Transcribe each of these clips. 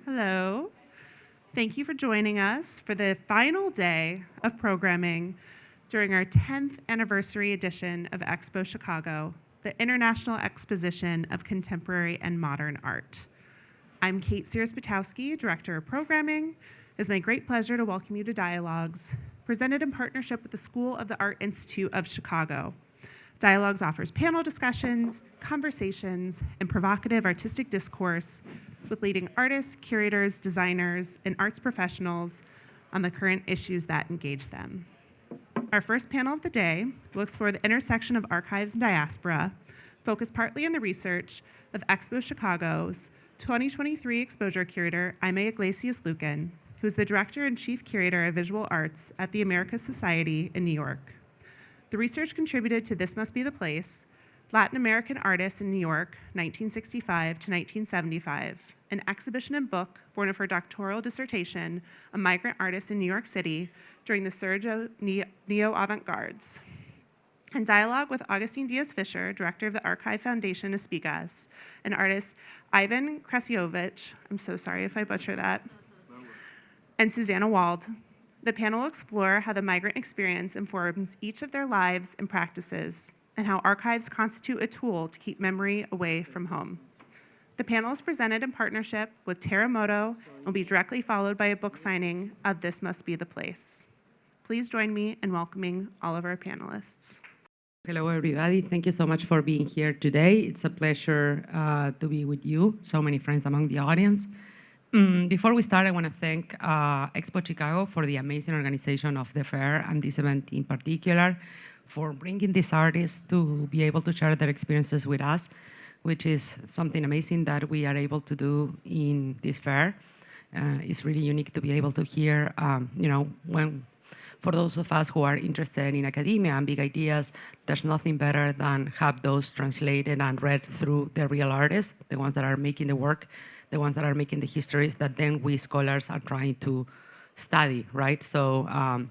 Hello. Thank you for joining us for the final day of programming during our 10th anniversary edition of Expo Chicago, the International Exposition of Contemporary and Modern Art. I'm Kate Sears-Butowski, Director of Programming. It's my great pleasure to welcome you to Dialogues, presented in partnership with the School of the Art Institute of Chicago. Dialogues offers panel discussions, conversations, and provocative artistic discourse with leading artists, curators, designers, and arts professionals on the current issues that engage them. Our first panel of the day will explore the intersection of archives and diaspora, focused partly on the research of Expo Chicago's 2023 exposure curator, Aimé Iglesias Lukin, who is the director and chief curator of visual arts at the Americas Society in New York. The research contributed to This Must Be the Place, Latin American Artists in New York, 1965 to 1975, an exhibition and book born of her doctoral dissertation on migrant artists in New York City during the surge of neo-avant gardes. And dialogue with Agustín Díez Fischer, director of the Archive Foundation ESPIGAS, and artist Iván Krassoievitch, I'm so sorry if I butcher that, and Susana Wald. The panel will explore how the migrant experience informs each of their lives and practices, and how archives constitute a tool to keep memory away from home. The panel is presented in partnership with Terremoto and will be directly followed by a book signing of This Must Be the Place. Please join me in welcoming all of our panelists. Hello, everybody. Thank you so much for being here today. It's a pleasure to be with you, so many friends among the audience. Before we start, I want to thank Expo Chicago for the amazing organization of the fair and this event in particular, for bringing these artists to be able to share their experiences with us, which is something amazing that we are able to do in this fair. It's really unique to be able to hear, for those of us who are interested in academia and big ideas, there's nothing better than have those translated and read through the real artists, the ones that are making the work, the ones that are making the histories that then we scholars are trying to study, right? So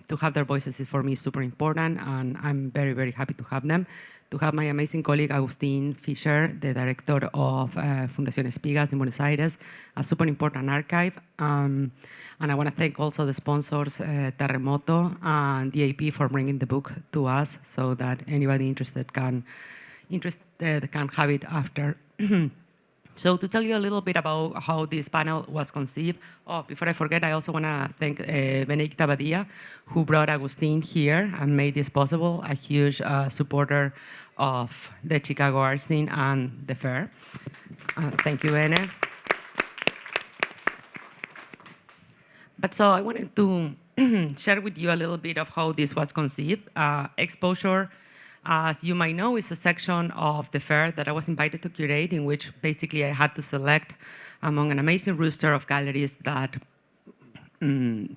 to have their voices is for me super important, and I'm very, very happy to have them. To have my amazing colleague Agustín Fischer, the director of Fundación ESPIGAS in Buenos Aires, a super important archive. And I want to thank also the sponsors, Terremoto and DAP, for bringing the book to us so that anybody interested can have it after. So to tell you a little bit about how this panel was conceived, before I forget, I also want to thank Benedicta Badia, who brought Agustín here and made this possible, a huge supporter of the Chicago art scene and the fair. Thank you, Bene. But so I wanted to share with you a little bit of how this was conceived. Exposure, as you might know, is a section of the fair that I was invited to curate, in which basically I had to select among an amazing roster of galleries that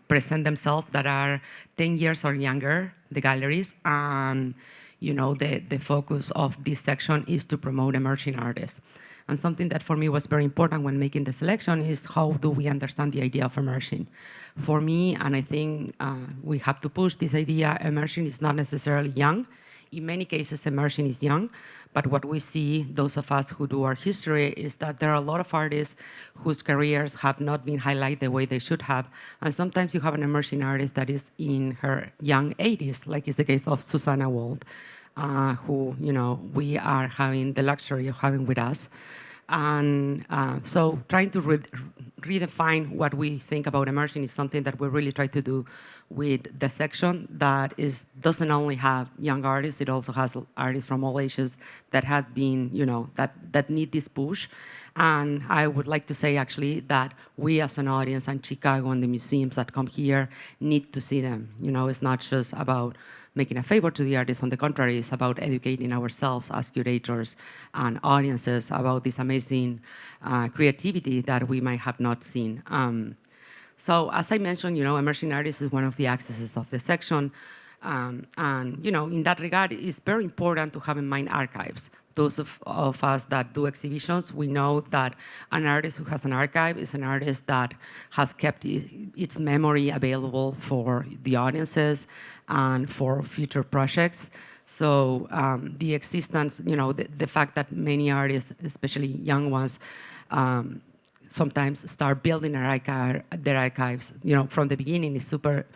present themselves, that are 10 years or younger, the galleries. And the focus of this section is to promote emerging artists. And something that for me was very important when making the selection is how do we understand the idea of emerging. For me, and I think we have to push this idea, emerging is not necessarily young. In many cases, emerging is young, but what we see, those of us who do art history, is that there are a lot of artists whose careers have not been highlighted the way they should have, and sometimes you have an emerging artist that is in her young 80s, like is the case of Susana Wald, who we are having the luxury of having with us. And so trying to redefine what we think about emerging is something that we really try to do with the section that doesn't only have young artists, it also has artists from all ages that have been, that need this push. And I would like to say actually that we as an audience and Chicago and the museums that come here need to see them. It's not just about making a favor to the artists. On the contrary, it's about educating ourselves as curators and audiences about this amazing creativity that we might have not seen. So as I mentioned, emerging artists is one of the axes of the section. And in that regard, it's very important to have in mind archives. Those of us that do exhibitions, we know that an artist who has an archive is an artist that has kept its memory available for the audiences and for future projects. So the existence, the fact that many artists, especially young ones, sometimes start building their archives, from the beginning is super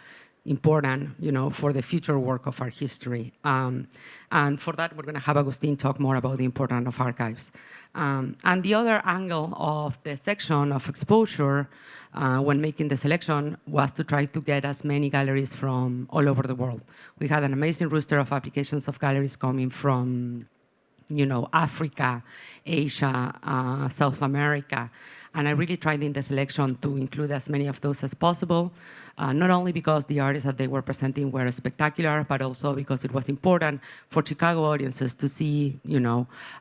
important, for the future work of our history. And for that, we're going to have Agustín talk more about the importance of archives. And the other angle of the section of exposure when making the selection was to try to get as many galleries from all over the world. We had an amazing roster of applications of galleries coming from Africa, Asia, South America. And I really tried in the selection to include as many of those as possible, not only because the artists that they were presenting were spectacular, but also because it was important for Chicago audiences to see,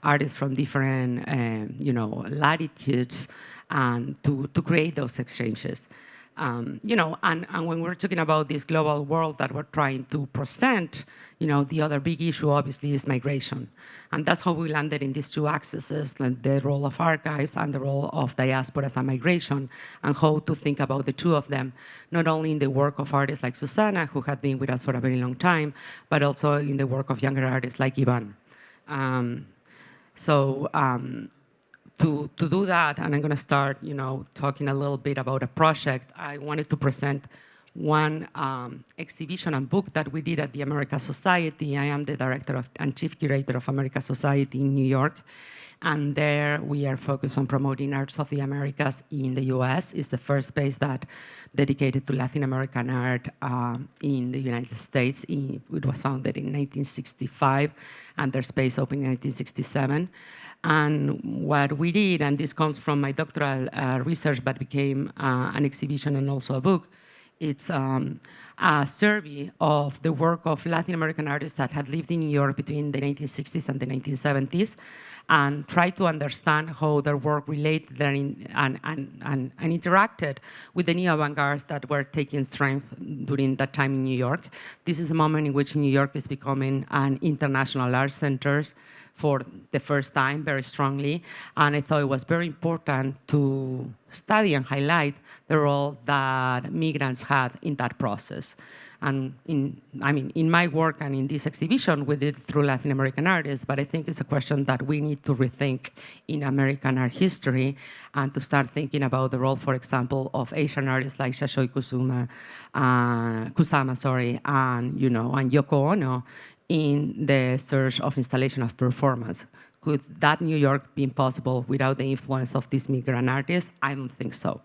artists from different, latitudes and to create those exchanges. And when we're talking about this global world that we're trying to present, the other big issue obviously is migration. And that's how we landed in these two axes, the role of archives and the role of diasporas and migration, and how to think about the two of them, not only in the work of artists like Susana, who had been with us for a very long time, but also in the work of younger artists like Iván. To do that, and I'm going to start, talking a little bit about a project, I wanted to present one exhibition and book that we did at the Americas Society. I am the director and chief curator of Americas Society in New York. And there we are focused on promoting arts of the Americas in the US. It's the first space that dedicated to Latin American art in the United States. It was founded in 1965, and their space opened in 1967. And what we did, and this comes from my doctoral research, but became an exhibition and also a book, it's a survey of the work of Latin American artists that had lived in New York between the 1960s and the 1970s, and try to understand how their work related and interacted with the neo-avant gardes that were taking strength during that time in New York. This is a moment in which New York is becoming an international art center for the first time, very strongly, and I thought it was very important to study and highlight the role that migrants had in that process. And in my work and in this exhibition, we did it through Latin American artists, but I think it's a question that we need to rethink in American art history and to start thinking about the role, for example, of Asian artists like Yasuyori Kusama, and Yoko Ono, in the search of installation of performance. Could that New York be possible without the influence of these migrant artists? I don't think so.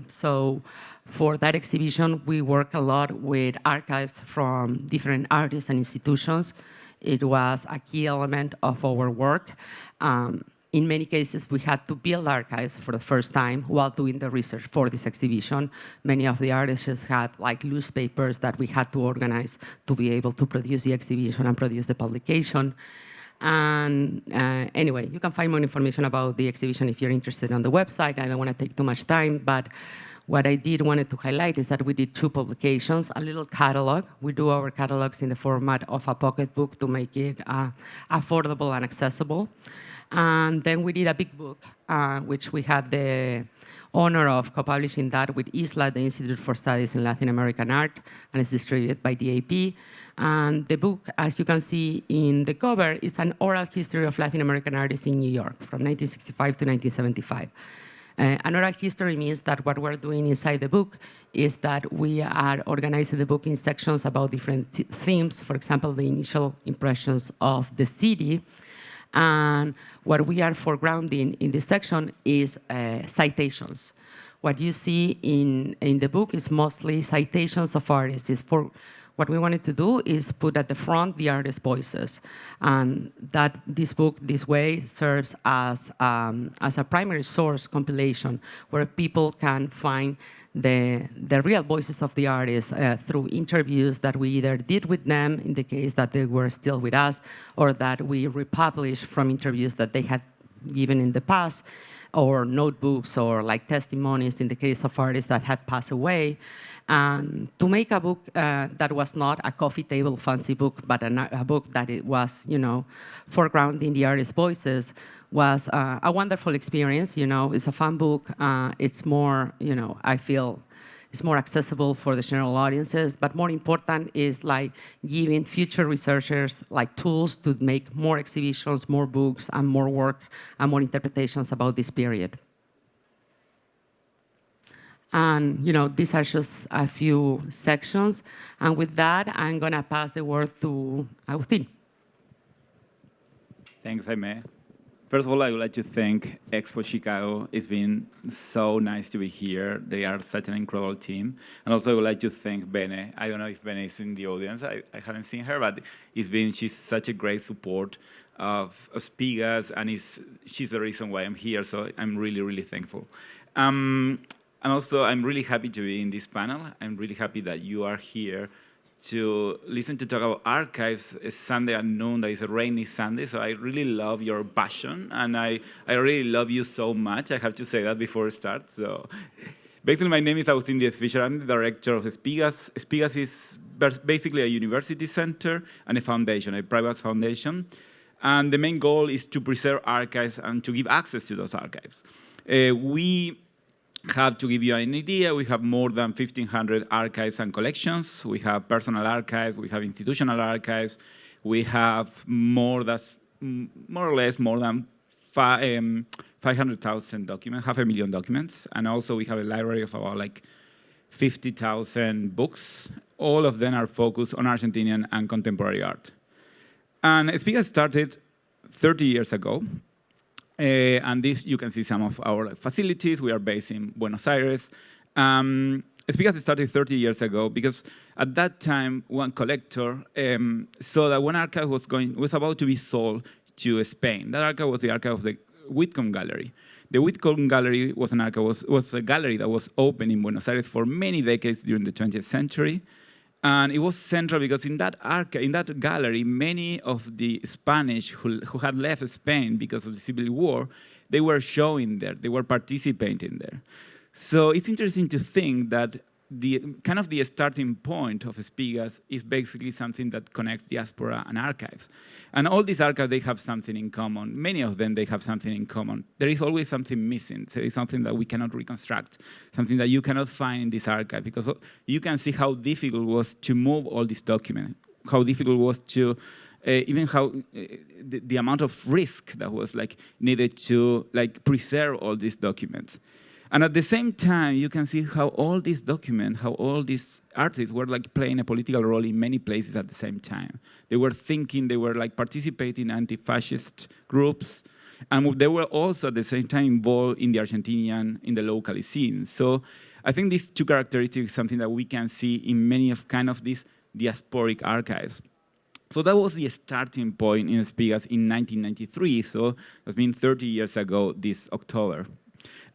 So for that exhibition, we work a lot with archives from different artists and institutions. It was a key element of our work. In many cases, we had to build archives for the first time while doing the research for this exhibition. Many of the artists just had loose papers that we had to organize to be able to produce the exhibition and produce the publication. And anyway, you can find more information about the exhibition if you're interested on the website. I don't want to take too much time, but what I wanted to highlight is that we did 2 publications, a little catalog. We do our catalogs in the format of a pocket book to make it affordable and accessible. And then we did a big book, which we had the honor of co-publishing that with ISLA, the Institute for Studies in Latin American Art, and it's distributed by DAP. And the book, as you can see in the cover, is an oral history of Latin American artists in New York from 1965 to 1975. An oral history means that what we're doing inside the book is that we are organizing the book in sections about different themes, for example, the initial impressions of the city. And what we are foregrounding in this section is citations. What you see in the book is mostly citations of artists. What we wanted to do is put at the front the artists' voices, and that this book, this way, serves as a primary source compilation where people can find the real voices of the artists through interviews that we either did with them in the case that they were still with us, or that we republished from interviews that they had given in the past, or notebooks or testimonies in the case of artists that had passed away. And to make a book that was not a coffee table fancy book, but a book that it was, foregrounding the artists' voices was a wonderful experience. It's a fun book. It's more, I feel it's more accessible for the general audiences, but more important is giving future researchers tools to make more exhibitions, more books, and more work and more interpretations about this period. And these are just a few sections. And with that, I'm going to pass the word to Agustín. Thanks, Aimé. First of all, I would like to thank Expo Chicago. It's been so nice to be here. They are such an incredible team. And also, I would like to thank Bene. I don't know if Bene is in the audience. I haven't seen her, but she's such a great support of ESPIGAS, and she's the reason why I'm here. So I'm really, really thankful. And also, I'm really happy to be in this panel. I'm really happy that you are here to listen to talk about archives. It's Sunday at noon. That is a rainy Sunday, so I really love your passion, and I really love you so much. I have to say that before it starts. So, basically, my name is Agustín Díez Fischer. I'm the director of ESPIGAS. ESPIGAS is basically a university center and a foundation, a private foundation. And the main goal is to preserve archives and to give access to those archives. We have to give you an idea, we have more than 1,500 archives and collections. We have personal archives, we have institutional archives, we have more or less more than 500,000 documents, 500,000 documents, and also we have a library of about 50,000 books. All of them are focused on Argentinian and contemporary art. And ESPIGAS started 30 years ago. And this, you can see some of our facilities. We are based in Buenos Aires. ESPIGAS started 30 years ago because at that time, one collector saw that one archive was about to be sold to Spain. That archive was the archive of the Whitcomb Gallery. The Whitcomb Gallery was a gallery that was open in Buenos Aires for many decades during the 20th century. And it was central because in that gallery, many of the Spanish who had left Spain because of the Civil War, they were showing there, they were participating there. So it's interesting to think that the starting point of ESPIGAS is basically something that connects diaspora and archives. And all these archives, they have something in common. Many of them, they have something in common. There is always something missing. There is something that we cannot reconstruct, something that you cannot find in this archive, because you can see how difficult it was to move all these documents, how difficult it was to, even how the amount of risk that was needed to preserve all these documents. And at the same time, you can see how all these documents, how all these artists were playing a political role in many places at the same time. They were thinking, they were participating in anti-fascist groups, and they were also at the same time involved in the Argentinian, in the local scene. So I think these two characteristics is something that we can see in many of these diasporic archives. So that was the starting point in ESPIGAS in 1993. So it's been 30 years ago this October.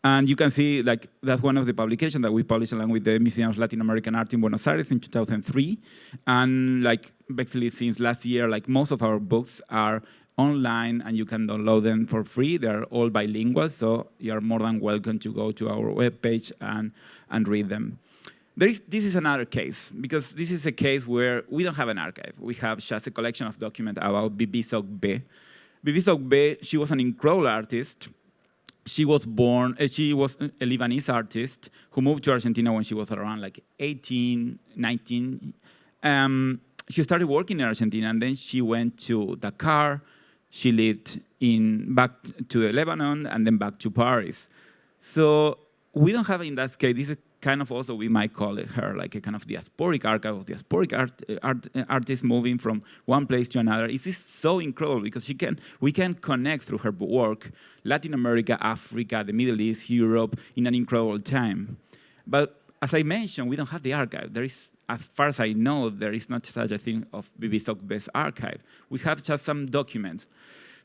And you can see that's one of the publications that we published along with the Museum of Latin American Art in Buenos Aires in 2003. And basically since last year, most of our books are online and you can download them for free. They're all bilingual, so you're more than welcome to go to our webpage and read them. This is another case, because this is a case where we don't have an archive. We have just a collection of documents about Bibi Sogbe. Bibi Sogbe, she was an incredible artist. She was a Lebanese artist who moved to Argentina when she was around 18, 19. She started working in Argentina, and then she went to Dakar. She lived back to Lebanon, and then back to Paris. So we don't have, in that case, this is also, we might call her a kind of diasporic archive of diasporic artists moving from one place to another. It is so incredible because we can connect through her work Latin America, Africa, the Middle East, Europe in an incredible time. But as I mentioned, we don't have the archive. There is, as far as I know, there is not such a thing of Bibi Sogbe's archive. We have just some documents.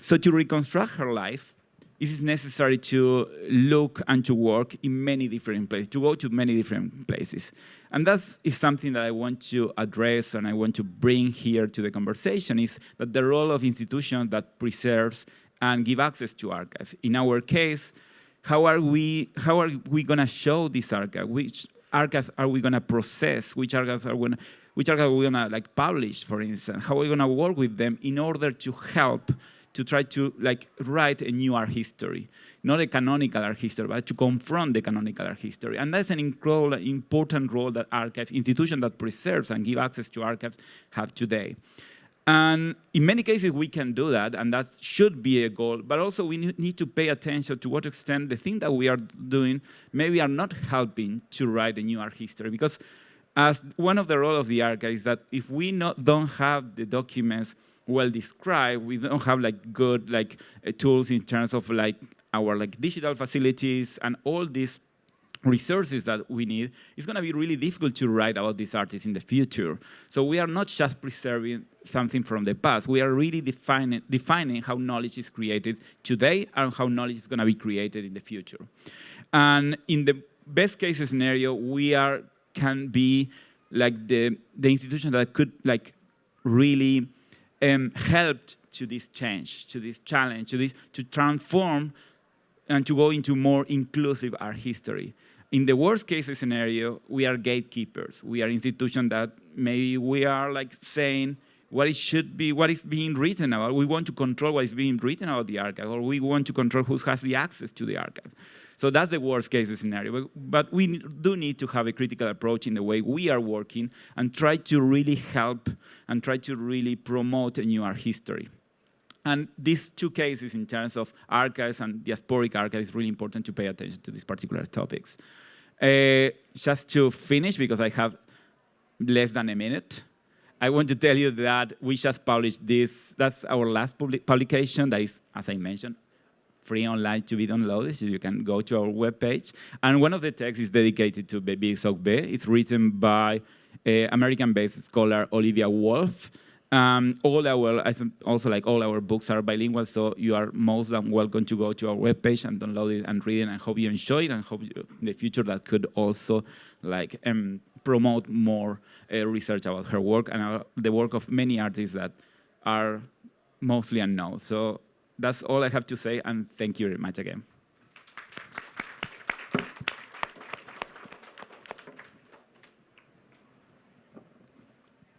So to reconstruct her life, it is necessary to look and to work in many different places, to go to many different places. And that is something that I want to address and I want to bring here to the conversation, is that the role of institutions that preserves and give access to archives. In our case, how are we going to show this archive? Which archives are we going to process? Which archives are we going to publish, for instance? How are we going to work with them in order to help to try to write a new art history, not a canonical art history, but to confront the canonical art history. And that's an incredible, important role that archives, institutions that preserves and give access to archives, have today. And in many cases, we can do that, and that should be a goal. But also, we need to pay attention to what extent the thing that we are doing maybe are not helping to write a new art history. Because as one of the roles of the archive is that if we don't have the documents well described, we don't have good tools in terms of our digital facilities and all these resources that we need, it's going to be really difficult to write about these artists in the future. So we are not just preserving something from the past. We are really defining how knowledge is created today and how knowledge is going to be created in the future. And in the best case scenario, we can be the institution that could really help to this change, to this challenge, to transform and to go into more inclusive art history. In the worst case scenario, we are gatekeepers. We are institutions that maybe we are saying what it should be, what is being written about. We want to control what is being written about the archive, or we want to control who has the access to the archive. So that's the worst case scenario. But we do need to have a critical approach in the way we are working and try to really help and try to really promote a new art history. And these two cases in terms of archives and diasporic archives is really important to pay attention to these particular topics. Just to finish, because I have less than a minute, I want to tell you that we just published this. That's our last publication that is, as I mentioned, free online to be downloaded, so you can go to our webpage. And one of the texts is dedicated to Baby Sogbe. It's written by American-based scholar Olivia Wolf. All our books are bilingual, so you are most than welcome to go to our webpage and download it and read it. And hope you enjoy it, and hope in the future that could also promote more research about her work and the work of many artists that are mostly unknown. So that's all I have to say, and thank you very much again.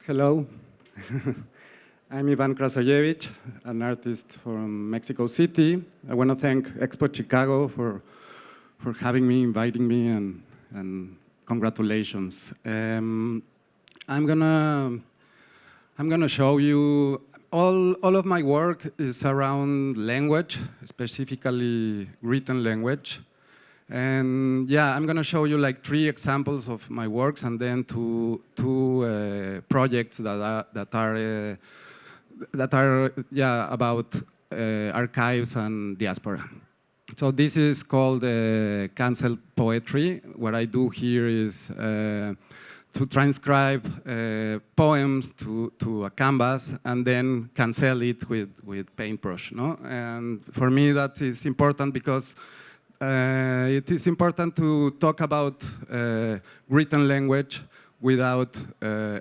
Hello. I'm Iván Krassoievitch, an artist from Mexico City. I want to thank Expo Chicago for having me, inviting me, and congratulations. I'm gonna show you all of my work is around language, specifically written language. And yeah, I'm going to show you 3 examples of my works, and then two projects that are about archives and diaspora. So this is called canceled poetry. What I do here is to transcribe poems to a canvas and then cancel it with paintbrush. No? And for me, that is important because it is important to talk about written language without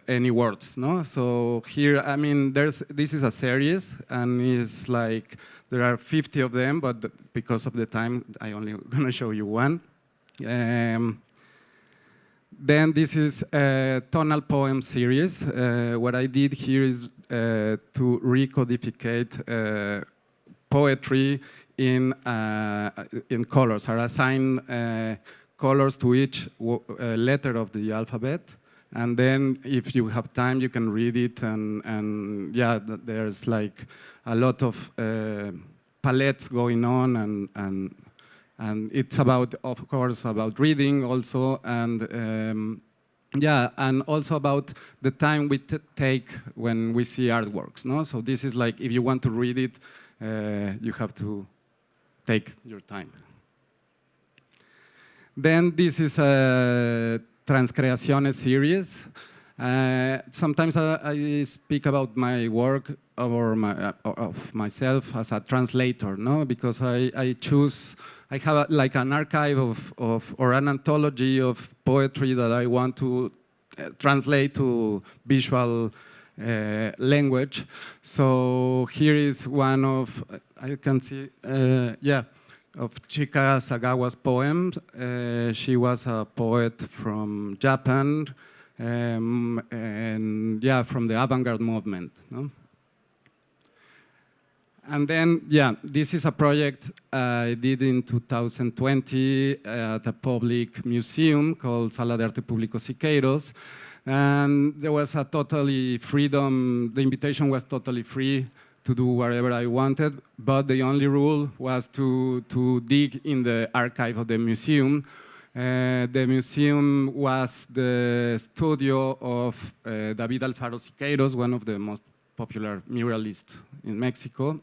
any words. No? So here, I mean, this is a series, and it's there are 50 of them, but because of the time, I only going to show you one. Then this is a tonal poem series. What I did here is to recodificate poetry in colors. I assign colors to each letter of the alphabet, and then if you have time, you can read it. And yeah, there's a lot of palettes going on, and it's about, of course, about reading also, and yeah, and also about the time we take when we see artworks. No, so this is if you want to read it, you have to take your time. Then this is a Transcreaciones series. Sometimes I speak about my work or of myself as a translator, no? Because I have an archive or an anthology of poetry that I want to translate to visual language. So here is one of, I can see, of Chika Sagawa's poems. She was a poet from Japan, and yeah, from the avant-garde movement. No? And then, yeah, this is a project I did in 2020 at a public museum called Sala de Arte Público Siqueiros. And there was a totally freedom, the invitation was totally free to do whatever I wanted, but the only rule was to dig in the archive of the museum. The museum was the studio of David Alfaro Siqueiros, one of the most popular muralists in Mexico.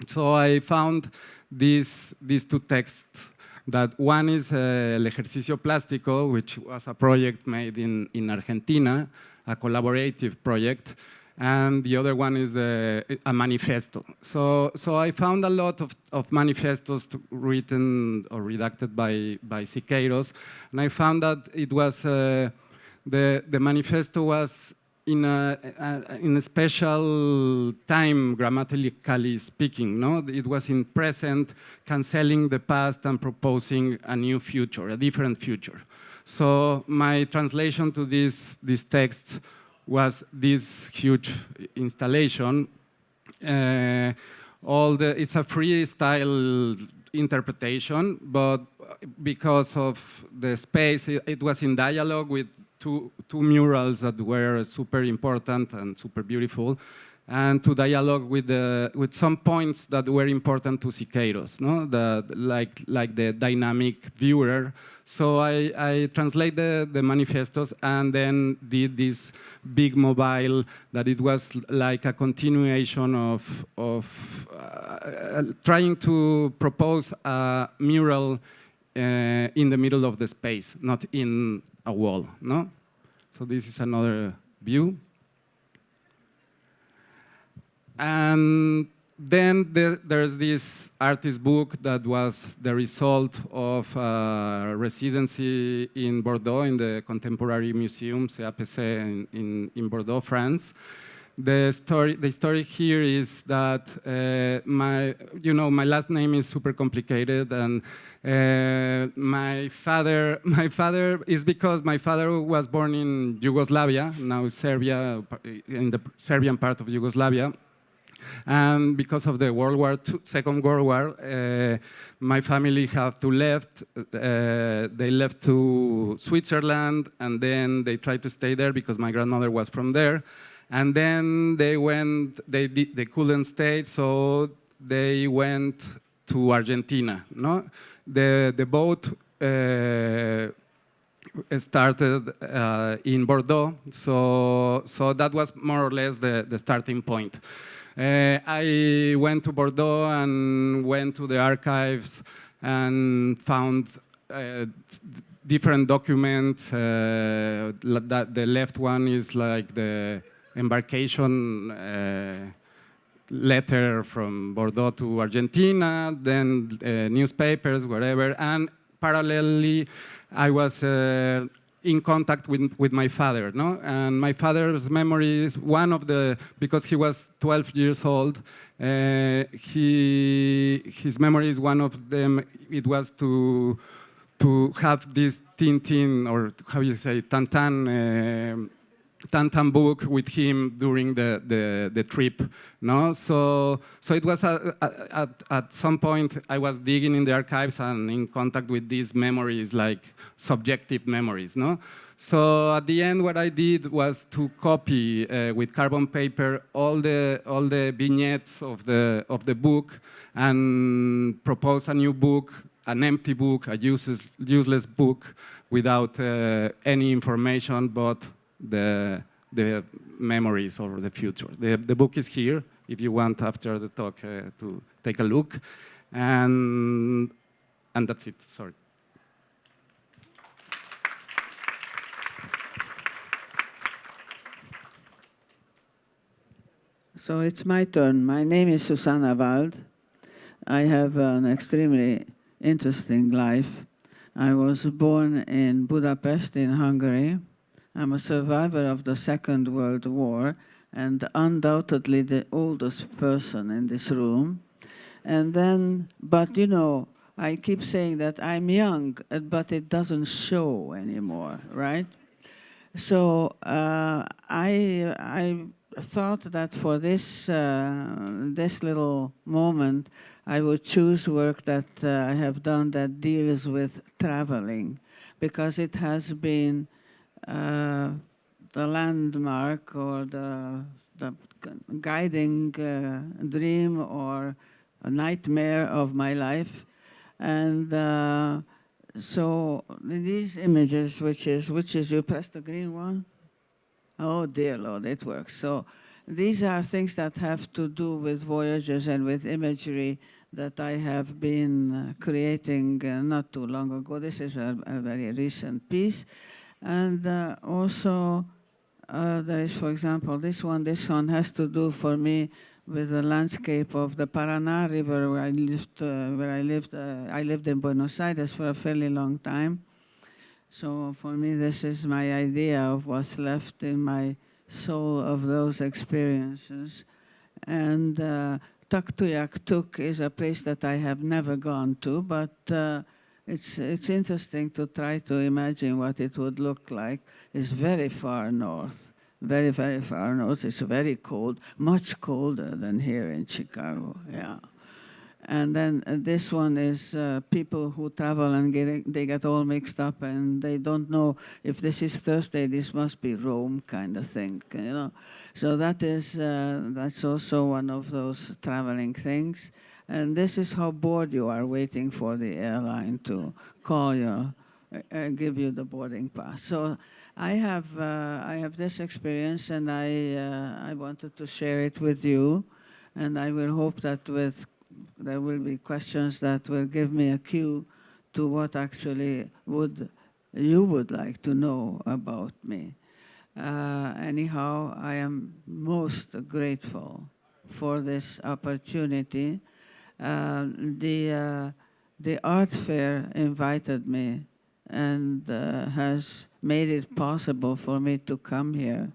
So I found these two texts. That one is El Ejercicio Plástico, which was a project made in Argentina, a collaborative project, and the other one is a manifesto. So I found a lot of manifestos written or redacted by Siqueiros, and I found that it was the manifesto was in a special time, grammatically speaking, no? It was in present, canceling the past and proposing a new future, a different future. So my translation to this text was this huge installation. It's a freestyle interpretation, but because of the space, it was in dialogue with two murals that were super important and super beautiful, and to dialogue with some points that were important to Siqueiros, no? Like the dynamic viewer. So I translated the manifestos and then did this big mobile that it was like a continuation of trying to propose a mural in the middle of the space, not in a wall, no? So this is another view. And then there's this artist book that was the result of a residency in Bordeaux, in the Contemporary Museum, CAPC, in Bordeaux, France. The story here is that my last name is super complicated, and my father is because my father was born in Yugoslavia, now Serbia, in the Serbian part of Yugoslavia. And because of the Second World War, my family had to left. They left to Switzerland, and then they tried to stay there because my grandmother was from there. And then they couldn't stay, so they went to Argentina. No, the boat started in Bordeaux, so that was more or less the starting point. I went to Bordeaux and went to the archives and found different documents. The left one is like the embarkation letter from Bordeaux to Argentina, then newspapers, whatever, and parallelly I was in contact with my father, no? And my father's memory is because he was 12 years old, his memory is one of them, it was to have this Tintin, or how you say, Tantan book with him during the trip, no? So it was at some point I was digging in the archives and in contact with these memories, like subjective memories, no? So at the end, what I did was to copy with carbon paper all the vignettes of the book and propose a new book, an empty book, a useless book without any information but the memories or the future. The book is here, if you want after the talk to take a look. And that's it, sorry. So it's my turn. My name is Susana Wald. I have an extremely interesting life. I was born in Budapest in Hungary. I'm a survivor of the Second World War and undoubtedly the oldest person in this room. And then, but you know, I keep saying that I'm young, but it doesn't show anymore, right? So I thought that for this this little moment, I would choose work that I have done that deals with traveling, because it has been the landmark or the guiding dream or a nightmare of my life. And so these images, which is you press the green one? Oh dear Lord, it works. So these are things that have to do with voyages and with imagery that I have been creating not too long ago. This is a very recent piece. And also there is, for example, this one has to do for me with the landscape of the Paraná River where I lived. I lived in Buenos Aires for a fairly long time. So for me, this is my idea of what's left in my soul of those experiences. And Tuktoyaktuk is a place that I have never gone to, but it's interesting to try to imagine what it would look like. It's very far north, very, very far north. It's very cold, much colder than here in Chicago, yeah. And then this one is people who travel and they get all mixed up and they don't know if this is Thursday, this must be Rome kind of thing, you know. So that is, that's also one of those traveling things. And this is how bored you are waiting for the airline to call you, give you the boarding pass. So I have this experience and I wanted to share it with you. And I will hope that there will be questions that will give me a cue to what actually you would like to know about me. Anyhow, I am most grateful for this opportunity. The art fair invited me and has made it possible for me to come here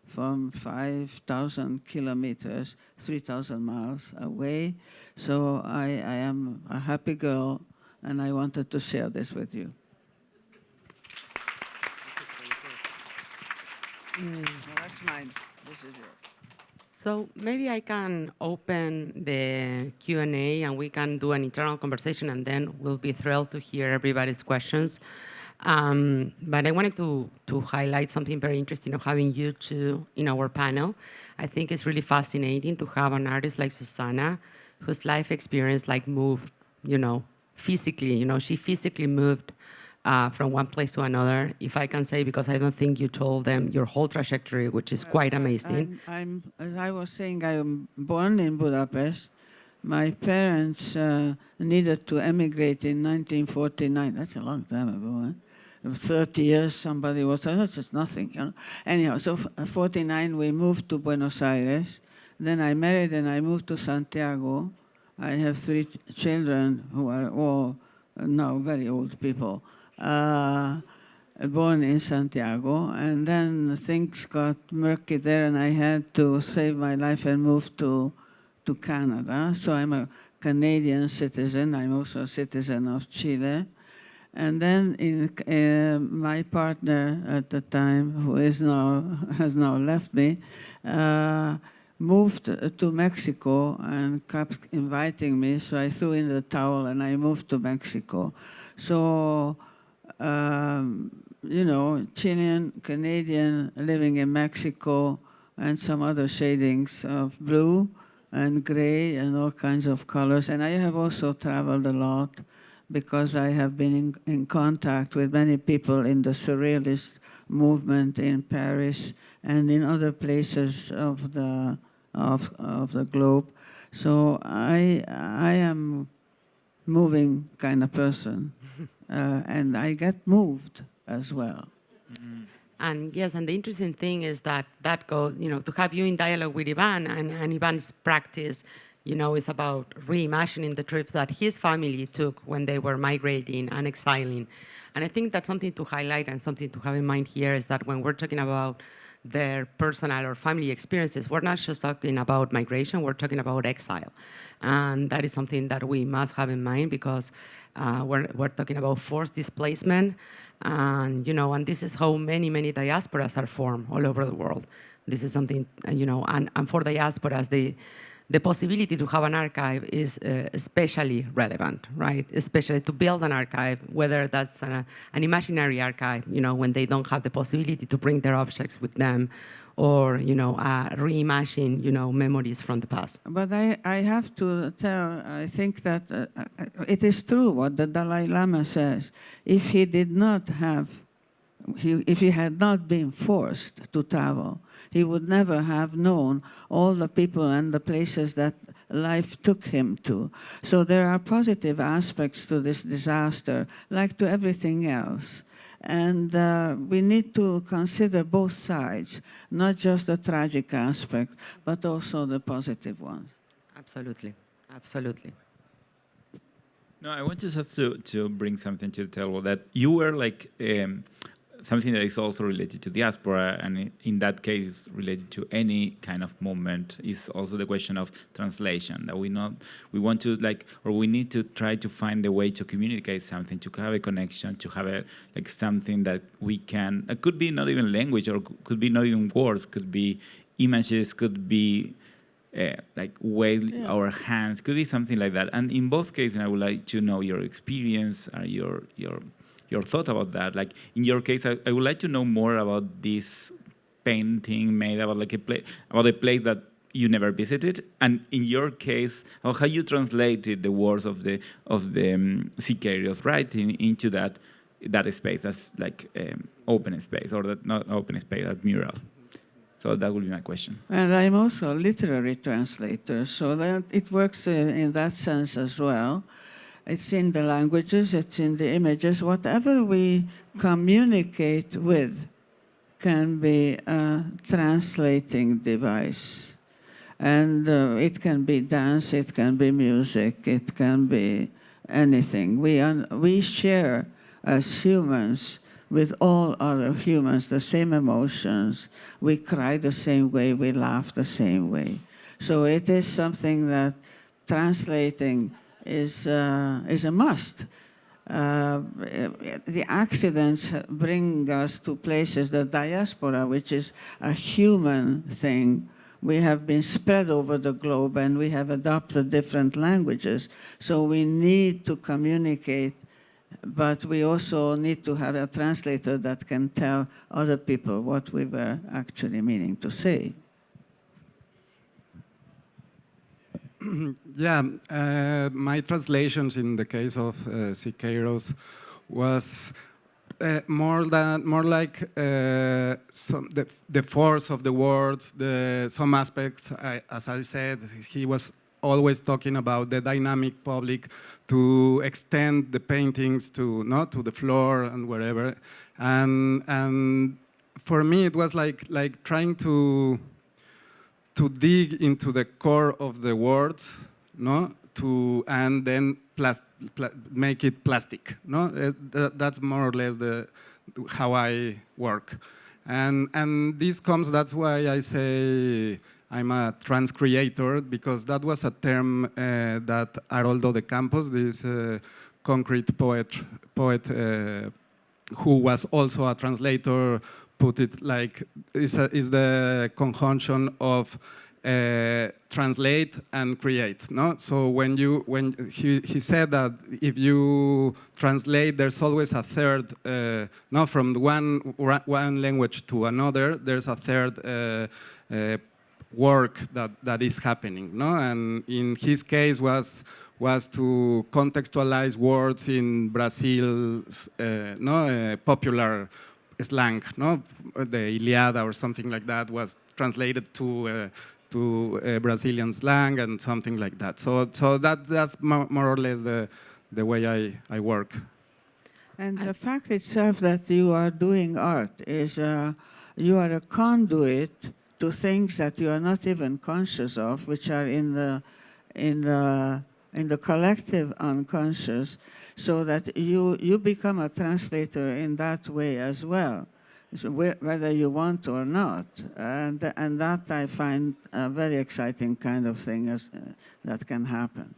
from 5,000 kilometers, 3,000 miles away. So I am a happy girl, and I wanted to share this with you. No, that's mine. This is yours. So maybe I can open the Q&A and we can do an internal conversation, and then we'll be thrilled to hear everybody's questions. But I wanted to highlight something very interesting of having you two in our panel. I think it's really fascinating to have an artist like Susana, whose life experience moved, physically. She physically moved from one place to another, if I can say, because I don't think you told them your whole trajectory, which is quite amazing. As I was saying, I am born in Budapest. My parents needed to emigrate in 1949. That's a long time ago, eh? 30 years, somebody was saying, that's just nothing, Anyhow, so 49, we moved to Buenos Aires. Then I married and I moved to Santiago. I have 3 children who are all now very old people, born in Santiago. And then things got murky there and I had to save my life and move to Canada. So I'm a Canadian citizen. I'm also a citizen of Chile. And then my partner at the time, who has now left me, moved to Mexico and kept inviting me. So I threw in the towel and I moved to Mexico. So, Chilean, Canadian, living in Mexico, and some other shadings of blue and gray and all kinds of colors. And I have also traveled a lot, because I have been in contact with many people in the surrealist movement in Paris and in other places of the globe. So I am moving kind of person, and I get moved as well. Mm-hmm. And yes, and the interesting thing is that goes, to have you in dialogue with Iván, and Iván's practice, is about reimagining the trips that his family took when they were migrating and exiling. And I think that's something to highlight and something to have in mind here, is that when we're talking about their personal or family experiences. We're not just talking about migration, we're talking about exile. And that is something that we must have in mind, because we're talking about forced displacement. And, and this is how many diasporas are formed all over the world. This is something, and for diasporas, the possibility to have an archive is especially relevant, right? Especially to build an archive, whether that's an imaginary archive, when they don't have the possibility to bring their objects with them, or, reimagine, memories from the past. But I have to tell, I think that it is true what the Dalai Lama says. If he did not have, if he had not been forced to travel, he would never have known all the people and the places that life took him to. So there are positive aspects to this disaster, like to everything else. And we need to consider both sides, not just the tragic aspect, but also the positive ones. Absolutely, absolutely. No, I want just to bring something to the table, that you were like something that is also related to diaspora, and in that case related to any kind of movement, is also the question of translation, that we want to or we need to try to find a way to communicate something, to have a connection, to have something that we can, it could be not even language, or could be not even words, could be images, could be our hands, could be something like that. And in both cases, I would like to know your experience, your thought about that. Like in your case, I would like to know more about this painting made about about a place that you never visited, and in your case, how you translated the words of the Siqueiros writing into that space, that's open space, or that not open space, that mural. So that would be my question. And I'm also a literary translator, so that it works in that sense as well. It's in the languages, it's in the images. Whatever we communicate with can be a translating device. And it can be dance, it can be music, it can be anything. We share as humans with all other humans the same emotions. We cry the same way, we laugh the same way. So it is something that translating is a must. The accidents bring us to places, the diaspora, which is a human thing. We have been spread over the globe and we have adopted different languages. So we need to communicate, but we also need to have a translator that can tell other people what we were actually meaning to say. Yeah, my translations in the case of Siqueiros was more like the force of the words, some aspects. As I said, he was always talking about the dynamic public, to extend the paintings to the floor and wherever. And for me, it was like trying to dig into the core of the words, and then make it plastic. That's more or less how I work. And this comes, that's why I say I'm a transcreator, because that was a term that Haroldo de Campos, this concrete poet who was also a translator, put it like is the conjunction of translate and create. No, so when he said that if you translate, there's always a third. From one language to another, there's a third work that is happening. No, and in his case was to contextualize words in Brazil's popular slang, the Iliada or something like that was translated to Brazilian slang and something like that. So that's more or less the way I work. And the fact itself that you are doing art is you are a conduit to things that you are not even conscious of, which are in the collective unconscious, so that you become a translator in that way as well. so whether you want to or not. And that I find a very exciting kind of thing that can happen.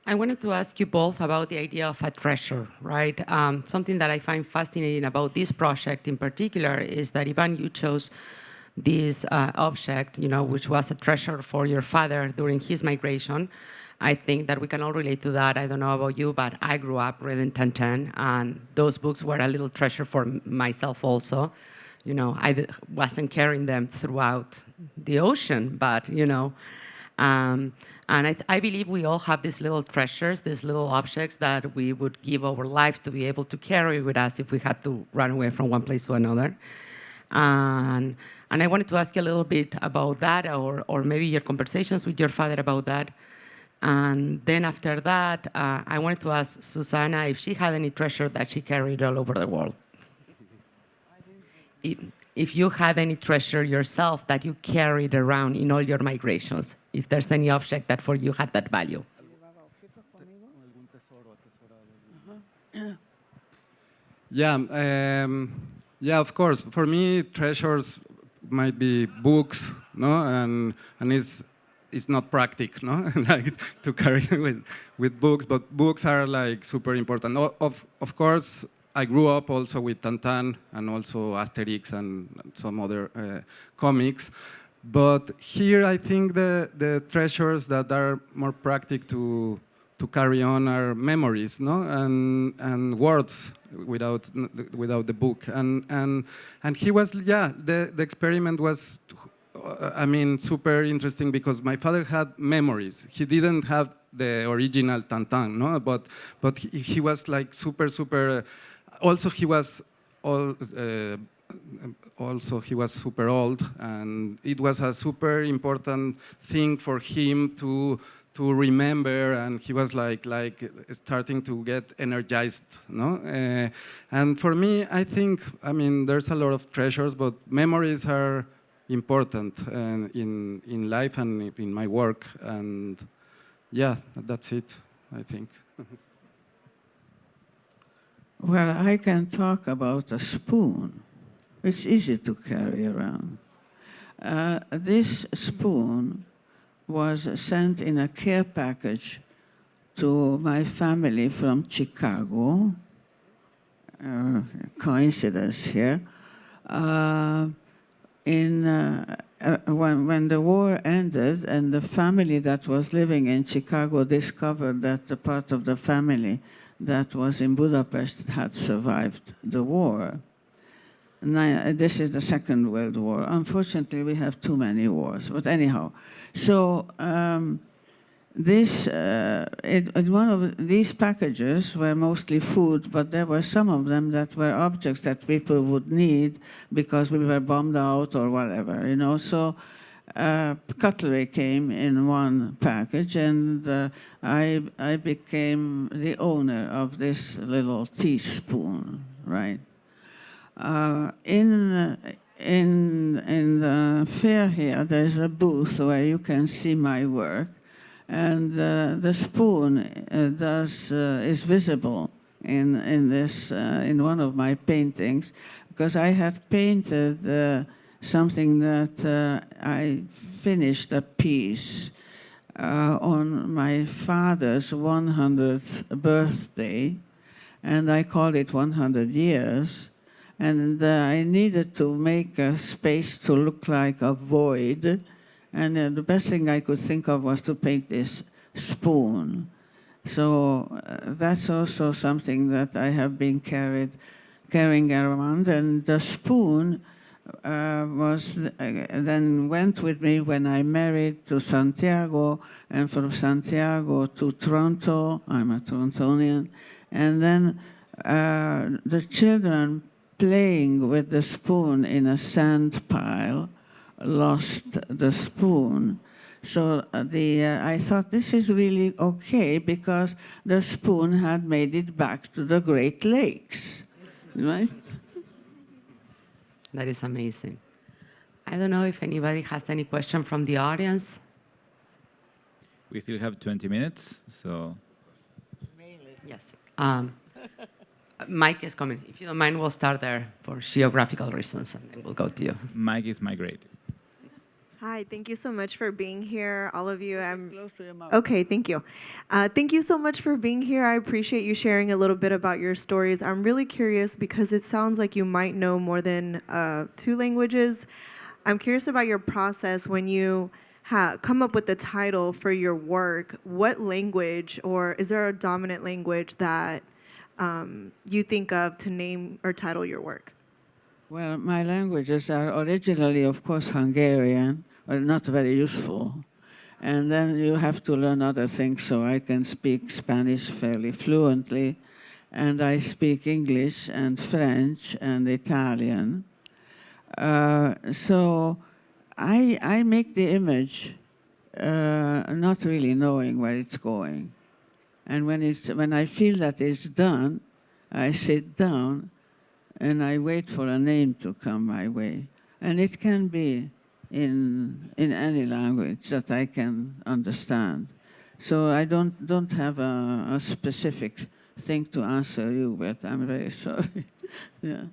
I wanted to ask you both about the idea of a treasure, right? Something that I find fascinating about this project in particular is that, Iván, you chose this object, which was a treasure for your father during his migration. I think that we can all relate to that. I don't know about you, but I grew up reading Tintin, and those books were a little treasure for myself also. I wasn't carrying them throughout the ocean, but, and I believe we all have these little treasures, these little objects that we would give our life to be able to carry with us if we had to run away from one place to another. And I wanted to ask you a little bit about that, or maybe your conversations with your father about that. And then after that, I wanted to ask Susana if she had any treasure that she carried all over the world. If you had any treasure yourself that you carried around in all your migrations, if there's any object that for you had that value. Yeah, of course. For me, treasures might be books, no, and it's not practical, no, like to carry with books, but books are like super important. Of course, I grew up also with Tintin and also Asterix and some other comics. But here, I think the treasures that are more practical to carry on are memories, no, and words without the book. And he was, the experiment was, super interesting because my father had memories. He didn't have the original Tintin, no, but he was like super. Also, he was super old, and it was a super important thing for him to remember, and he was like starting to get energized, no? And for me, I think, there's a lot of treasures, but memories are important in life and in my work, and yeah, that's it, I think. Well, I can talk about a spoon. It's easy to carry around. This spoon was sent in a care package to my family from Chicago. Coincidence here. When the war ended and the family that was living in Chicago discovered that the part of the family that was in Budapest had survived the war. This is the Second World War. Unfortunately, we have too many wars, but anyhow. So one of these packages were mostly food, but there were some of them that were objects that people would need because we were bombed out or whatever, So cutlery came in one package, and I became the owner of this little teaspoon, right? In the fair here, there's a booth where you can see my work, and the spoon is visible in one of my paintings, because I had painted something that I finished a piece on my father's 100th birthday, and I called it 100 years. And I needed to make a space to look like a void. And the best thing I could think of was to paint this spoon. So that's also something that I have been carrying around. And the spoon then went with me when I married to Santiago, and from Santiago to Toronto. I'm a Torontonian. And then the children playing with the spoon in a sand pile lost the spoon. So I thought this is really okay because the spoon had made it back to the Great Lakes, right? That is amazing. I don't know if anybody has any question from the audience. We still have 20 minutes, so. Yes. Mike is coming. If you don't mind, we'll start there for geographical reasons, and then we'll go to you. Mike is my grade. Hi, thank you so much for being here, all of you. Close to your mouth. Okay, thank you. Thank you so much for being here. I appreciate you sharing a little bit about your stories. I'm really curious because it sounds like you might know more than 2 languages. I'm curious about your process when you come up with the title for your work. What language, or is there a dominant language that you think of to name or title your work? Well, my languages are originally, of course, Hungarian, but not very useful. And then you have to learn other things, so I can speak Spanish fairly fluently, and I speak English and French and Italian. So I make the image not really knowing where it's going. And when I feel that it's done, I sit down and I wait for a name to come my way. And it can be in any language that I can understand. So I don't have a specific thing to answer you with. I'm very sorry. Yeah.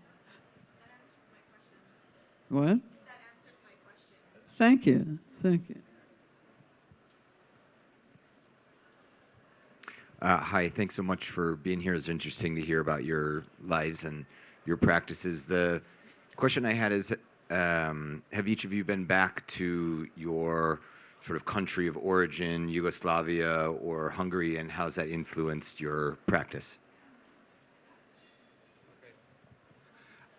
What? That answers my question. Thank you. Thank you. Hi, thanks so much for being here. It's interesting to hear about your lives and your practices. The question I had is, have each of you been back to your sort of country of origin, Yugoslavia or Hungary, and how's that influenced your practice?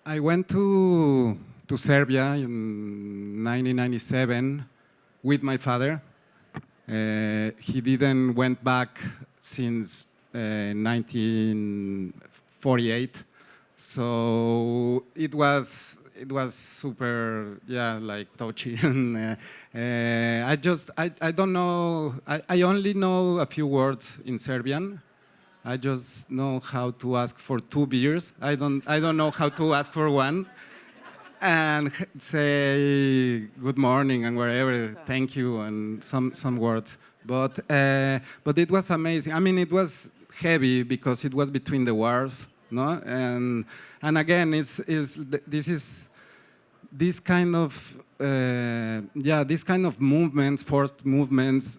I went to Serbia in 1997 with my father. He didn't went back since 1948, so it was super, yeah, like touchy. And I don't know. I only know a few words in Serbian. I just know how to ask for 2 beers. I don't know how to ask for one. And say good morning and wherever, thank you, and some words. But it was amazing. I mean, it was heavy because it was between the wars, no? And again, this kind of movements, forced movements,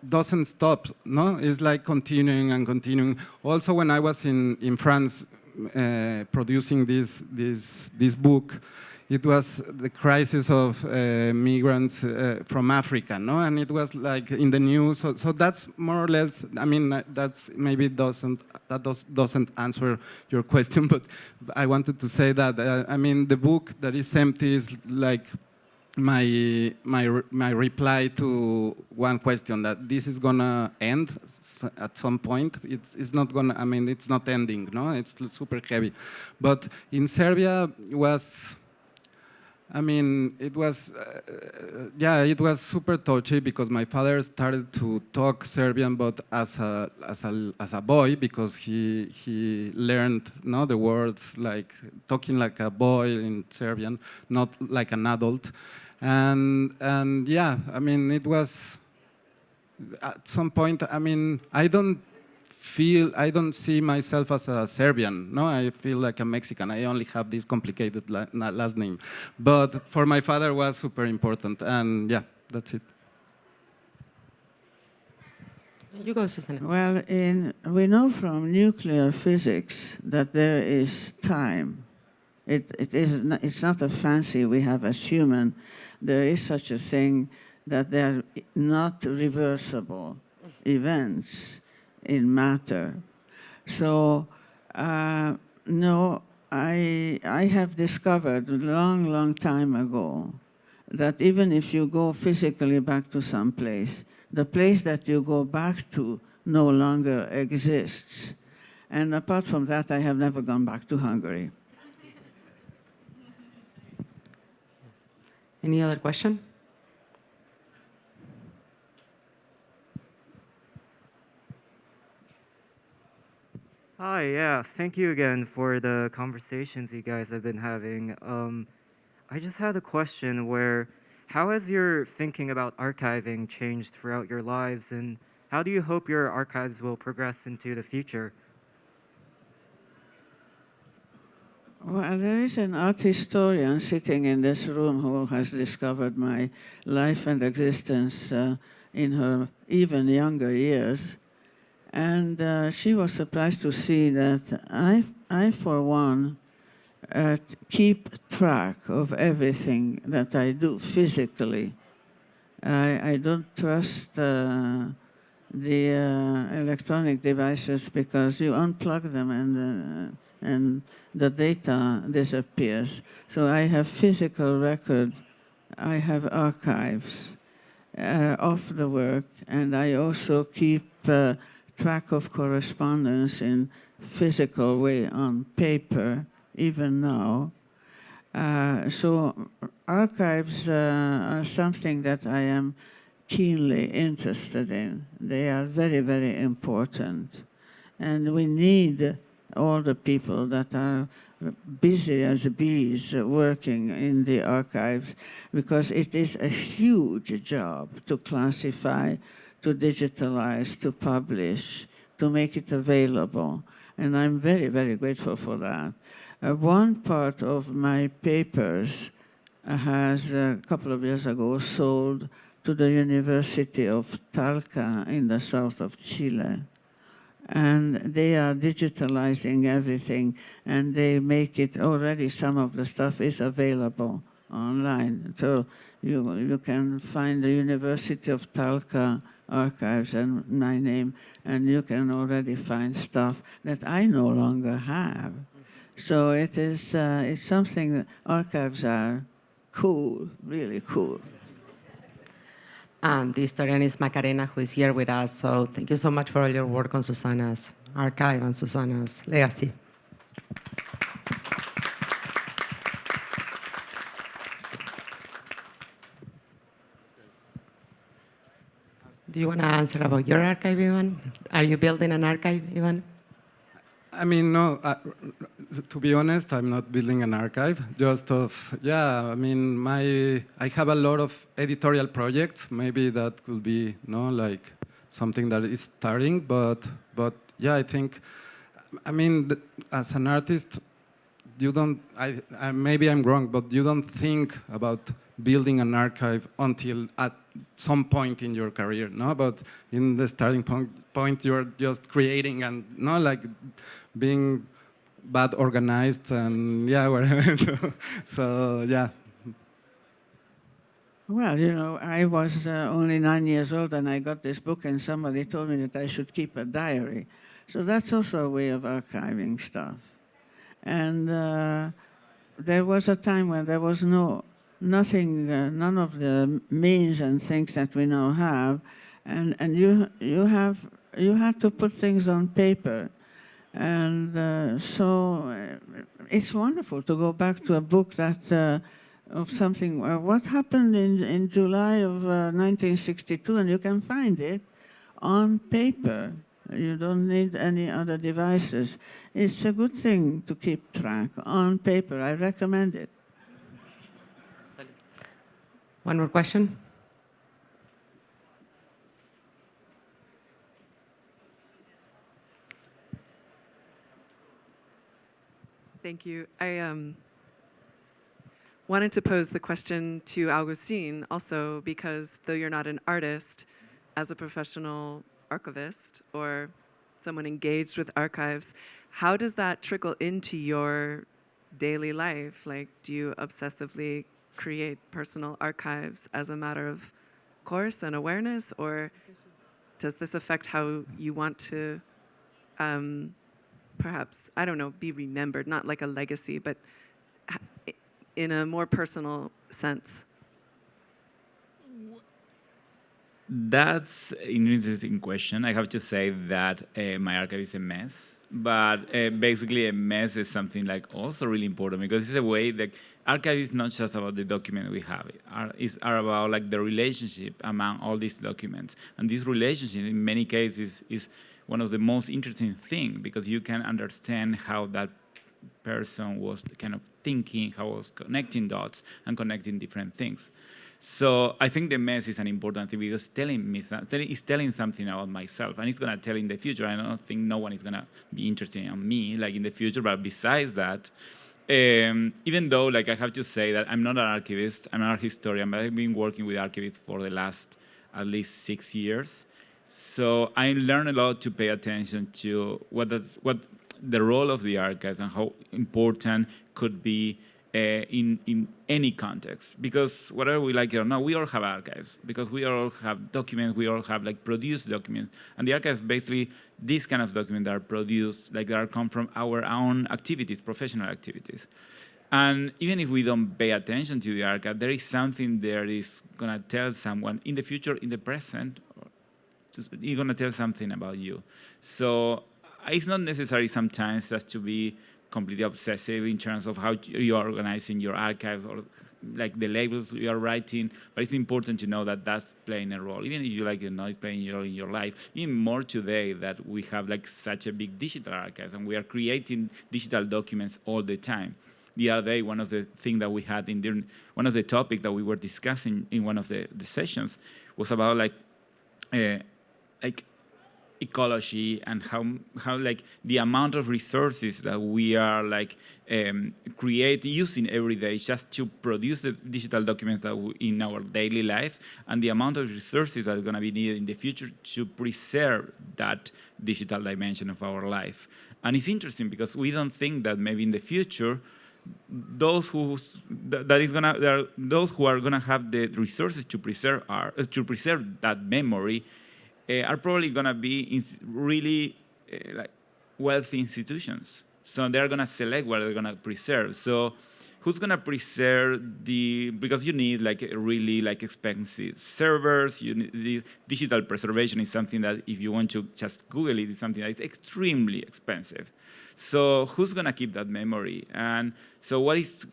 doesn't stop, no? It's like continuing and continuing. Also, when I was in France producing this book, it was the crisis of migrants from Africa, no? And it was like in the news. So that's more or less. I mean, that's maybe doesn't answer your question, but I wanted to say that. I mean, the book that is empty is like my reply to one question, that this is gonna end at some point. It's not gonna. I mean, it's not ending. No, it's super heavy. But in Serbia was. I mean, it was super touchy because my father started to talk Serbian, but as a boy, because he learned, no, the words like talking like a boy in Serbian, not like an adult, and yeah, I mean, it was at some point. I mean, I don't see myself as a Serbian. No, I feel like a Mexican. I only have this complicated last name. But for my father, it was super important. And yeah, that's it. You go, Susana. Well, we know from nuclear physics that there is time. It's not a fancy we have as human. There is such a thing that they're not reversible events in matter. So, no, I have discovered a long time ago that even if you go physically back to some place, the place that you go back to no longer exists. And apart from that, I have never gone back to Hungary. Any other question? Hi, yeah, thank you again for the conversations you guys have been having. I just had a question where, how has your thinking about archiving changed throughout your lives, and how do you hope your archives will progress into the future? Well, there is an art historian sitting in this room who has discovered my life and existence in her even younger years. And she was surprised to see that I for one, keep track of everything that I do physically. I don't trust the electronic devices because you unplug them and the data disappears. So I have physical record, I have archives of the work, and I also keep track of correspondence in physical way on paper, even now. So archives are something that I am keenly interested in. They are very, very important. And we need all the people that are busy as bees working in the archives, because it is a huge job to classify, to digitalize, to publish, to make it available. And I'm very, very grateful for that. One part of my papers has, a couple of years ago, sold to the University of Talca in the south of Chile. And they are digitalizing everything, and they make it already, some of the stuff is available online. So you can find the University of Talca archives and my name, and you can already find stuff that I no longer have. So it is it's something that archives are cool, really cool. And the historian is Macarena, who is here with us. So thank you so much for all your work on Susana's archive and Susana's legacy. Do you want to answer about your archive, Ivan? Are you building an archive, Ivan? I mean, no, to be honest, I'm not building an archive. I mean, I have a lot of editorial projects. Maybe that could be, like something that is starting. But yeah, I think, I mean, as an artist, you don't, maybe I'm wrong, but you don't think about building an archive until at some point in your career, no? But in the starting point you're just creating and not like being bad organized and whatever. so yeah. Well, I was only 9 years old and I got this book and somebody told me that I should keep a diary. So that's also a way of archiving stuff. And there was a time when there was nothing, none of the means and things that we now have, and you had to put things on paper, and so it's wonderful to go back to a book that of something. What happened in July of 1962, and you can find it on paper. You don't need any other devices. It's a good thing to keep track on paper. I recommend it. One more question? Thank you. I wanted to pose the question to Agustín also because though you're not an artist, as a professional archivist or someone engaged with archives, how does that trickle into your daily life? Like, do you obsessively create personal archives as a matter of course and awareness, or does this affect how you want to perhaps, I don't know, be remembered, not like a legacy, but in a more personal sense? That's an interesting question. I have to say that my archive is a mess. But basically, a mess is something like also really important because it's a way that archive is not just about the document we have. It's about like the relationship among all these documents. And this relationship, in many cases, is one of the most interesting things because you can understand how that person was kind of thinking, how was connecting dots and connecting different things. So I think the mess is an important thing because it's telling something about myself, and it's going to tell in the future. I don't think no one is going to be interested in me like in the future, but besides that, even though, like, I have to say that I'm not an archivist, I'm an art historian, but I've been working with archivists for the last at least 6 years. So I learned a lot to pay attention to what the role of the archives and how important could be in any context. Because whether we like it or not, we all have archives, because we all have documents, we all have like produced documents. And the archives, basically, these kind of documents that are produced, like, that come from our own activities, professional activities. And even if we don't pay attention to the archive, there is something there that is going to tell someone in the future, in the present, it's going to tell something about you. So it's not necessary sometimes just to be completely obsessive in terms of how you are organizing your archives or like the labels you are writing, but it's important to know that that's playing a role. Even if you like it or not, it's playing a role in your life. Even more today that we have like such a big digital archive and we are creating digital documents all the time. The other day, one of the things that we had one of the topics that we were discussing in one of the sessions was about like ecology and how like the amount of resources that we are like using every day just to produce the digital documents that in our daily life, and the amount of resources that are going to be needed in the future to preserve that digital dimension of our life. And it's interesting because we don't think that maybe in the future those who are gonna have the resources to preserve that memory are probably going to be in really like wealthy institutions. So they're going to select what they're going to preserve. So who's going to preserve because you need like really like expensive servers. The digital preservation is something that if you want to just Google it, is something that is extremely expensive. So who's going to keep that memory? And so what is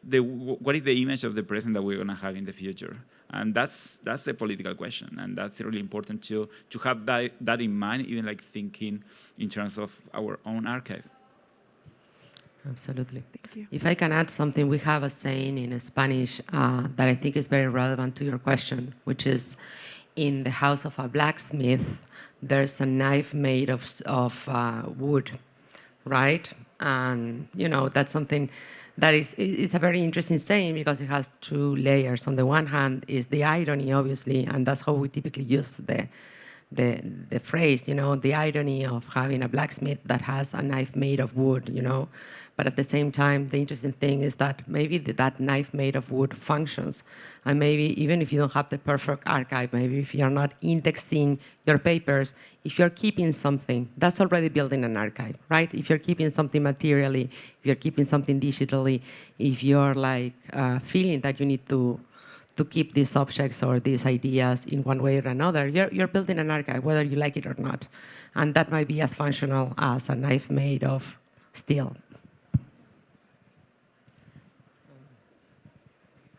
the image of the present that we're going to have in the future? And that's a political question, and that's really important to have that in mind, even like thinking in terms of our own archive. Absolutely. Thank you. If I can add something, we have a saying in Spanish that I think is very relevant to your question, which is, in the house of a blacksmith, there's a knife made of wood, right? And that's something that is a very interesting saying because it has two layers. On the one hand is the irony, obviously, and that's how we typically use the phrase, the irony of having a blacksmith that has a knife made of wood, But at the same time, the interesting thing is that maybe that knife made of wood functions. And maybe even if you don't have the perfect archive, maybe if you're not indexing your papers, if you're keeping something, that's already building an archive, right? If you're keeping something materially, if you're keeping something digitally, if you're like feeling that you need to keep these objects or these ideas in one way or another, you're building an archive, whether you like it or not. And that might be as functional as a knife made of steel.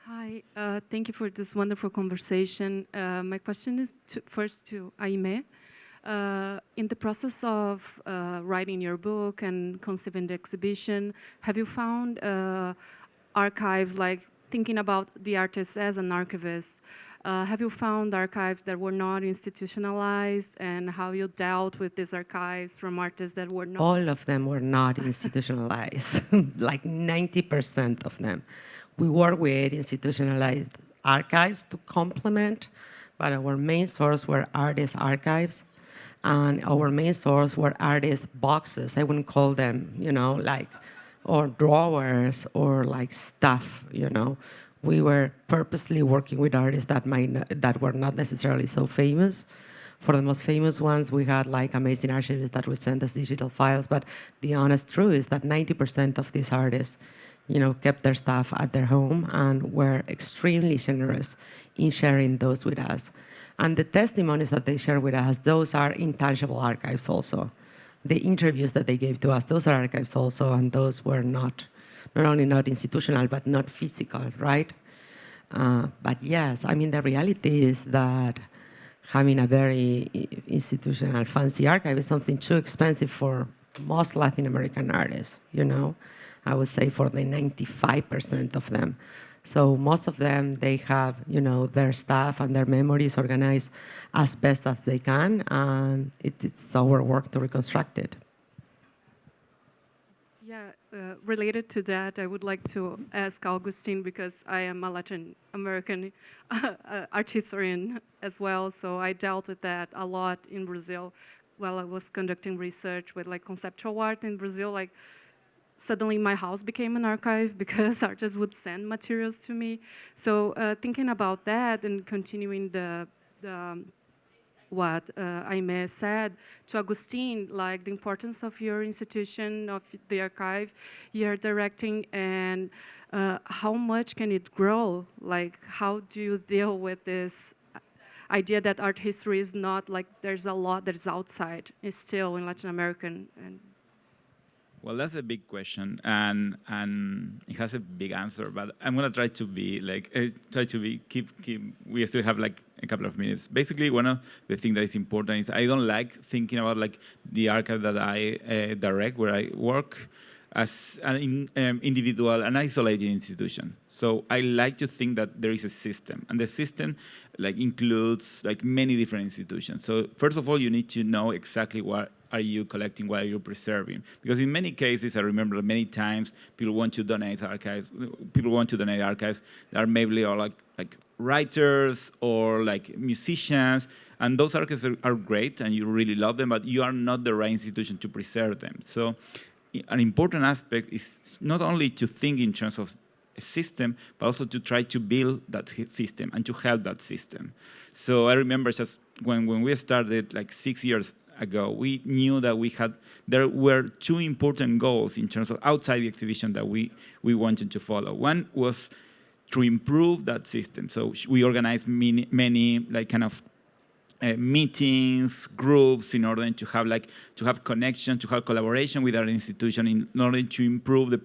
Hi, thank you for this wonderful conversation. My question is first to Aimé. In the process of writing your book and conceiving the exhibition, have you found archives, like thinking about the artist as an archivist, have you found archives that were not institutionalized, and how you dealt with these archives from artists that were not? All of them were not institutionalized, like 90% of them. We work with institutionalized archives to complement, but our main source were artist archives, and our main source were artist boxes. I wouldn't call them, or drawers or like stuff, We were purposely working with artists that were not necessarily so famous. For the most famous ones, we had like amazing archivists that would send us digital files, but the honest truth is that 90% of these artists kept their stuff at their home and were extremely generous in sharing those with us. And the testimonies that they share with us, those are intangible archives also. The interviews that they gave to us, those are archives also, and those were not only not institutional, but not physical, right? But yes, the reality is that having a very institutional, fancy archive is something too expensive for most Latin American artists, I would say for the 95% of them. So most of them, they have, their stuff and their memories organized as best as they can, and it's our work to reconstruct it. Yeah, related to that, I would like to ask Agustín, because I am a Latin American art historian as well, so I dealt with that a lot in Brazil while I was conducting research with like conceptual art in Brazil. Like suddenly my house became an archive because artists would send materials to me. So thinking about that and continuing what Aimé said to Agustín, like the importance of your institution, of the archive you're directing, and how much can it grow? Like, how do you deal with this idea that art history is not like there's a lot that is outside, it's still in Latin American? And well, that's a big question, and it has a big answer. But I'm gonna try to be like keep. We still have like a couple of minutes. Basically, one of the things that is important is I don't like thinking about like the archive that I direct, where I work, as an individual, an isolated institution. So I like to think that there is a system, and the system like includes like many different institutions. So first of all, you need to know exactly what are you collecting, what are you preserving? Because in many cases, I remember many times people want to donate archives. People want to donate archives that are maybe all like writers or like musicians, and those archives are great, and you really love them, but you are not the right institution to preserve them. So an important aspect is not only to think in terms of a system, but also to try to build that system and to help that system. So I remember just when we started like 6 years ago, we knew that there were two important goals in terms of outside the exhibition that we wanted to follow. One was to improve that system. So we organized many like kind of meetings, groups, in order to have connection, to have collaboration with our institution, in order to improve to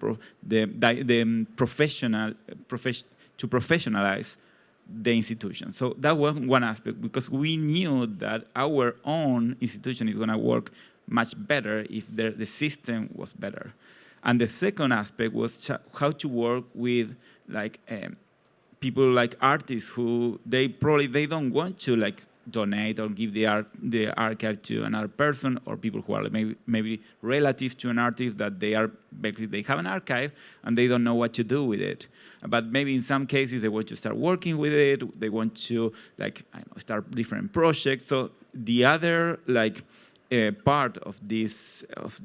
professionalize the institution. So that was one aspect, because we knew that our own institution is going to work much better if the system was better. And the second aspect was how to work with like people like artists who they don't want to like donate or give the archive to another person, or people who are maybe relatives to an artist that they have an archive and they don't know what to do with it. But maybe in some cases they want to start working with it. They want to start different projects. So the other part of the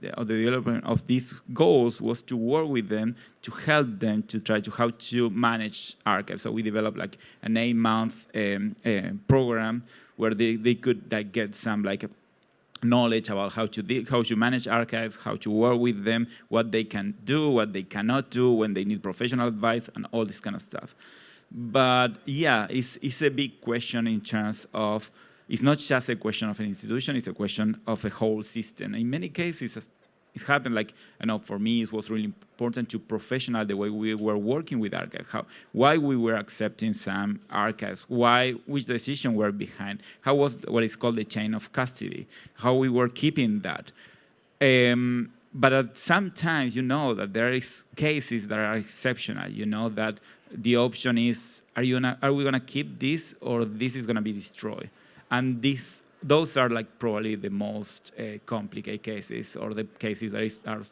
development of these goals was to work with them to help them to try to how to manage archives. So we developed like an 8-month program where they could get some knowledge about how to manage archives, how to work with them, what they can do, what they cannot do, when they need professional advice, and all this kind of stuff. But yeah, it's a big question in terms of, it's not just a question of an institution, it's a question of a whole system. In many cases, it happened for me, it was really important to professionalize the way we were working with archives, why we were accepting some archives, which decision were behind, how was what is called the chain of custody, how we were keeping that. But at some times, you know that there is cases that are exceptional. You know that the option is, are we gonna keep this, or this is gonna be destroyed? And those are probably the most complicated cases, or the cases that are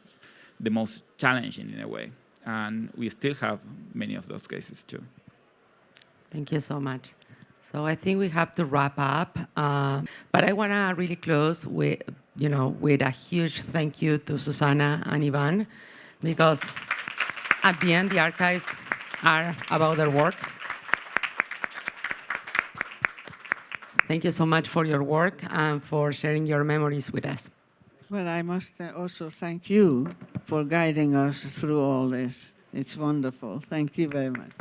the most challenging in a way. And we still have many of those cases too. Thank you so much. So I think we have to wrap up, but I want to really close with a huge thank you to Susana and Iván, because at the end the archives are about their work. Thank you so much for your work and for sharing your memories with us. Well, I must also thank you for guiding us through all this. It's wonderful. Thank you very much.